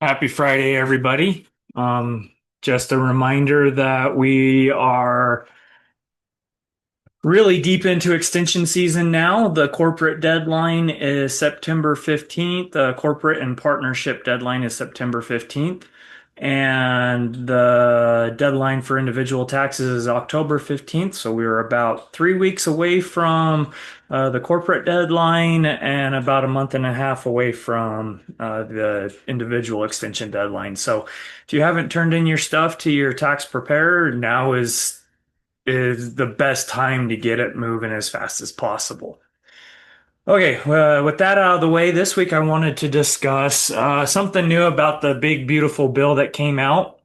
Happy Friday, everybody. Um, just a reminder that we are really deep into extension season now. The corporate deadline is September 15th. The corporate and partnership deadline is September 15th. And the deadline for individual taxes is October 15th. So we're about 3 weeks away from the corporate deadline and about a month and a half away from the individual extension deadline. So if you haven't turned in your stuff to your tax preparer, now is the best time to get it moving as fast as possible. Okay, with that out of the way, this week I wanted to discuss something new about the big, beautiful bill that came out.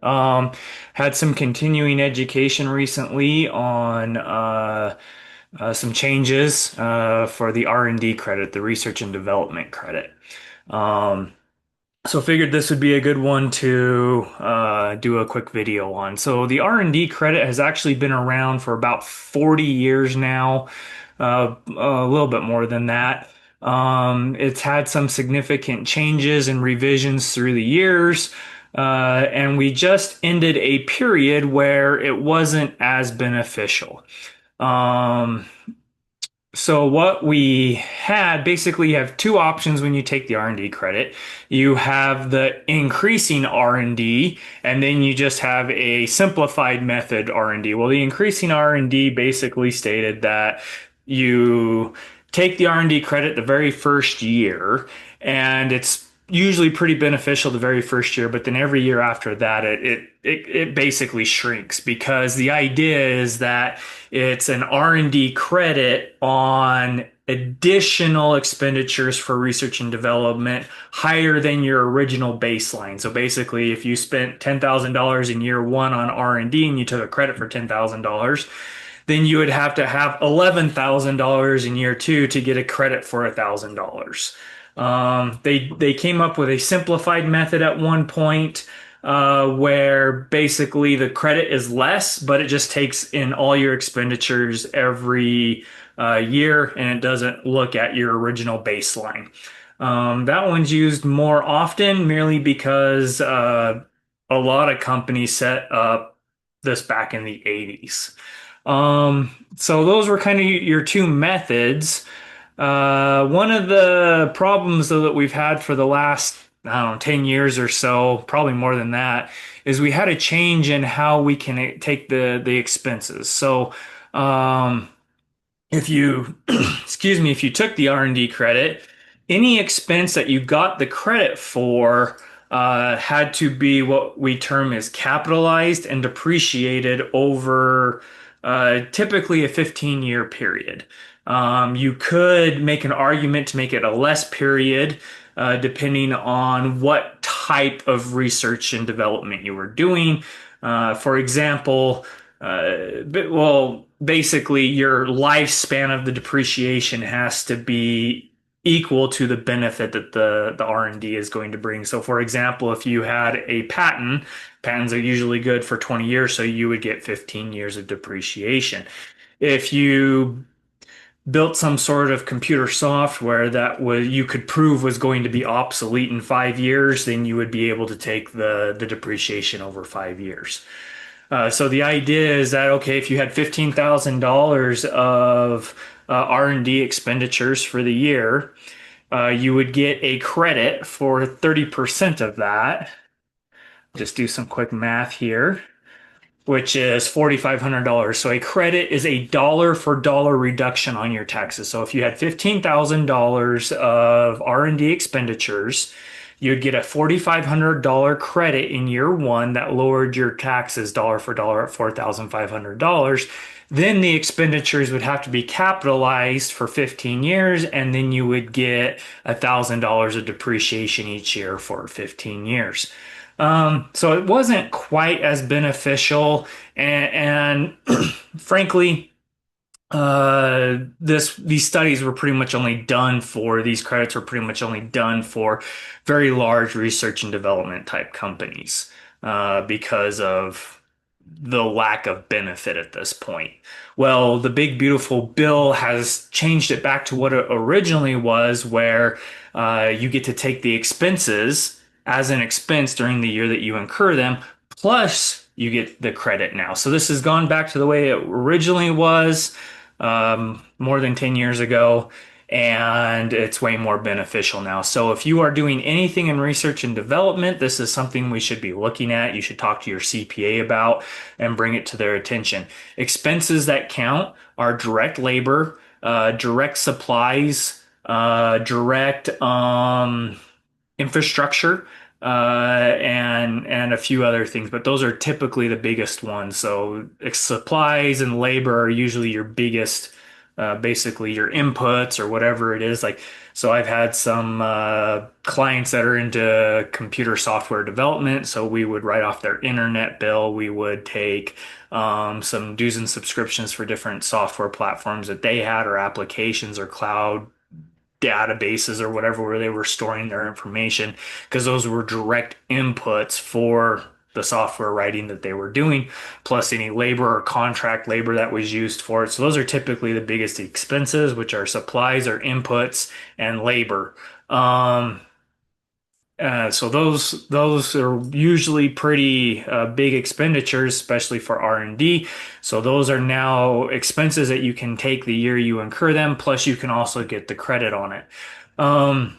Um, had some continuing education recently on some changes for the R&D credit, the research and development credit. Um, so figured this would be a good one to do a quick video on. So the R&D credit has actually been around for about 40 years now, a little bit more than that. It's had some significant changes and revisions through the years, and we just ended a period where it wasn't as beneficial. Um, so what we had, basically you have two options when you take the R&D credit. You have the increasing R&D, and then you just have a simplified method R&D. Well, the increasing R&D basically stated that you take the R&D credit the very first year, and it's usually pretty beneficial the very first year, but then every year after that, it basically shrinks because the idea is that it's an R&D credit on additional expenditures for research and development higher than your original baseline. So basically, if you spent $10,000 in year one on R&D and you took a credit for $10,000, then you would have to have $11,000 in year two to get a credit for $1,000. They came up with a simplified method at one point where basically the credit is less, but it just takes in all your expenditures every year and it doesn't look at your original baseline. That one's used more often merely because a lot of companies set up this back in the 80s. So those were kind of your two methods. One of the problems though that we've had for the last, I don't know, 10 years or so, probably more than that, is we had a change in how we can take the expenses. So, if you, excuse me, if you took the R&D credit, any expense that you got the credit for had to be what we term as capitalized and depreciated over typically a 15-year period. You could make an argument to make it a less period, depending on what type of research and development you were doing. For example, basically, your lifespan of the depreciation has to be equal to the benefit that the R&D is going to bring. So, for example, if you had a patent, patents are usually good for 20 years, so you would get 15 years of depreciation. If you built some sort of computer software that was you could prove was going to be obsolete in 5 years, then you would be able to take the depreciation over 5 years. So the idea is that, okay, if you had $15,000 of R&D expenditures for the year, you would get a credit for 30% of that. Just do some quick math here, which is $4,500. So a credit is a dollar for dollar reduction on your taxes. So if you had $15,000 of R&D expenditures, you'd get a $4,500 credit in year one that lowered your taxes dollar for dollar at $4,500. Then the expenditures would have to be capitalized for 15 years, and then you would get $1,000 of depreciation each year for 15 years. So it wasn't quite as beneficial, and frankly, these studies were pretty much only done for these credits were pretty much only done for very large research and development type companies because of the lack of benefit at this point. Well, the big beautiful bill has changed it back to what it originally was, where you get to take the expenses as an expense during the year that you incur them, plus you get the credit now. So this has gone back to the way it originally was more than 10 years ago, and it's way more beneficial now. So if you are doing anything in research and development, this is something we should be looking at. You should talk to your CPA about and bring it to their attention. Expenses that count are direct labor, direct supplies, direct infrastructure, and a few other things, but those are typically the biggest ones. So supplies and labor are usually your biggest, basically your inputs or whatever it is. Like, so I've had some clients that are into computer software development, so we would write off their internet bill. We would take some dues and subscriptions for different software platforms that they had, or applications, or cloud databases or whatever where they were storing their information, because those were direct inputs for the software writing that they were doing, plus any labor or contract labor that was used for it. So those are typically the biggest expenses, which are supplies or inputs and labor. Um, so those are usually pretty big expenditures, especially for R&D. So those are now expenses that you can take the year you incur them, plus you can also get the credit on it. Um,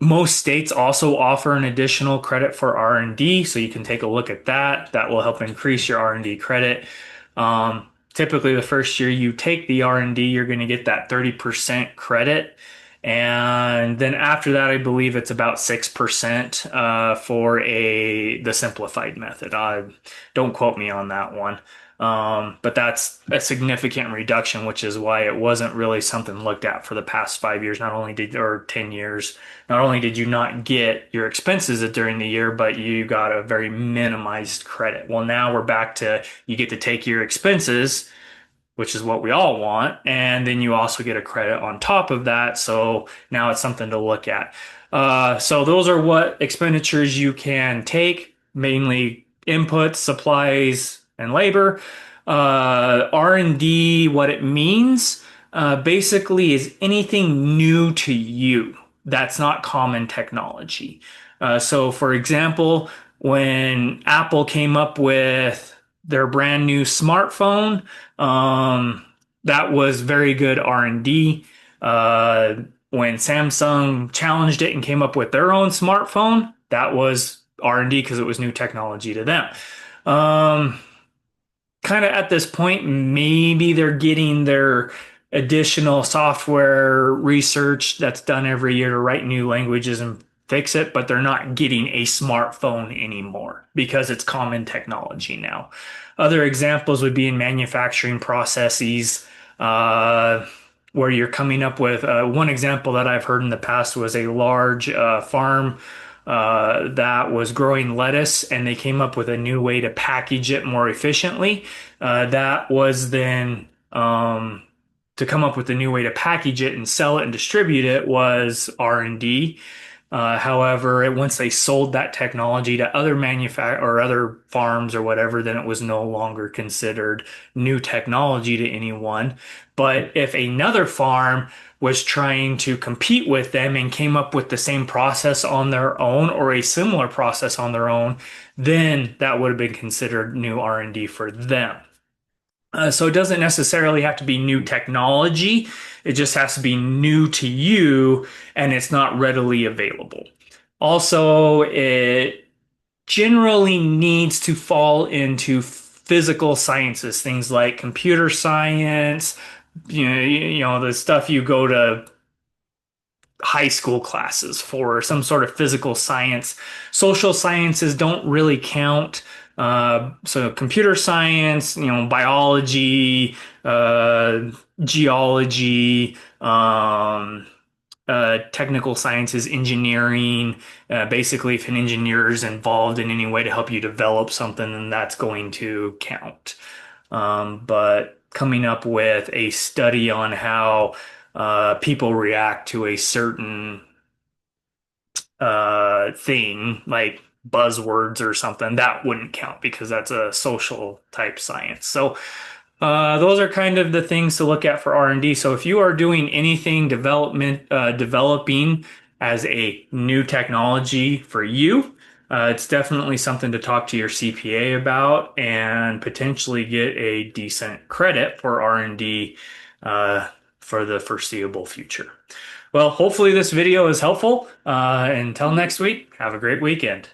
Most states also offer an additional credit for R&D, so you can take a look at that. That will help increase your R&D credit. Typically, the first year you take the R&D, you're going to get that 30% credit. And then after that, I believe it's about 6% for the simplified method. Don't quote me on that one. But that's a significant reduction, which is why it wasn't really something looked at for the past 5 years, or 10 years. Not only did you not get your expenses during the year, but you got a very minimized credit. Well, now we're back to you get to take your expenses, which is what we all want. And then you also get a credit on top of that. So now it's something to look at. So those are what expenditures you can take, mainly inputs, supplies, and labor. R&D, what it means, basically is anything new to you that's not common technology. So for example, when Apple came up with their brand new smartphone, that was very good R&D. When Samsung challenged it and came up with their own smartphone, that was R&D because it was new technology to them. Um, Kind of at this point, maybe they're getting their additional software research that's done every year to write new languages and fix it, but they're not getting a smartphone anymore because it's common technology now. Other examples would be in manufacturing processes, where you're coming up with one example that I've heard in the past was a large farm that was growing lettuce, and they came up with a new way to package it more efficiently. That was then to come up with a new way to package it and sell it and distribute it was R&D. However, once they sold that technology to other or other farms or whatever, then it was no longer considered new technology to anyone. But if another farm was trying to compete with them and came up with the same process on their own or a similar process on their own, then that would have been considered new R&D for them. So it doesn't necessarily have to be new technology. It just has to be new to you and it's not readily available. Also, it generally needs to fall into physical sciences, things like computer science, the stuff you go to high school classes for, some sort of physical science. Social sciences don't really count. So computer science, biology, geology, technical sciences, engineering. Basically, if an engineer is involved in any way to help you develop something, then that's going to count. But coming up with a study on how people react to a certain thing, like buzzwords or something, that wouldn't count because that's a social type science. So those are kind of the things to look at for R&D. So if you are doing anything developing as a new technology for you, it's definitely something to talk to your CPA about and potentially get a decent credit for R&D uh, for the foreseeable future. Well, hopefully this video is helpful. Until next week, have a great weekend.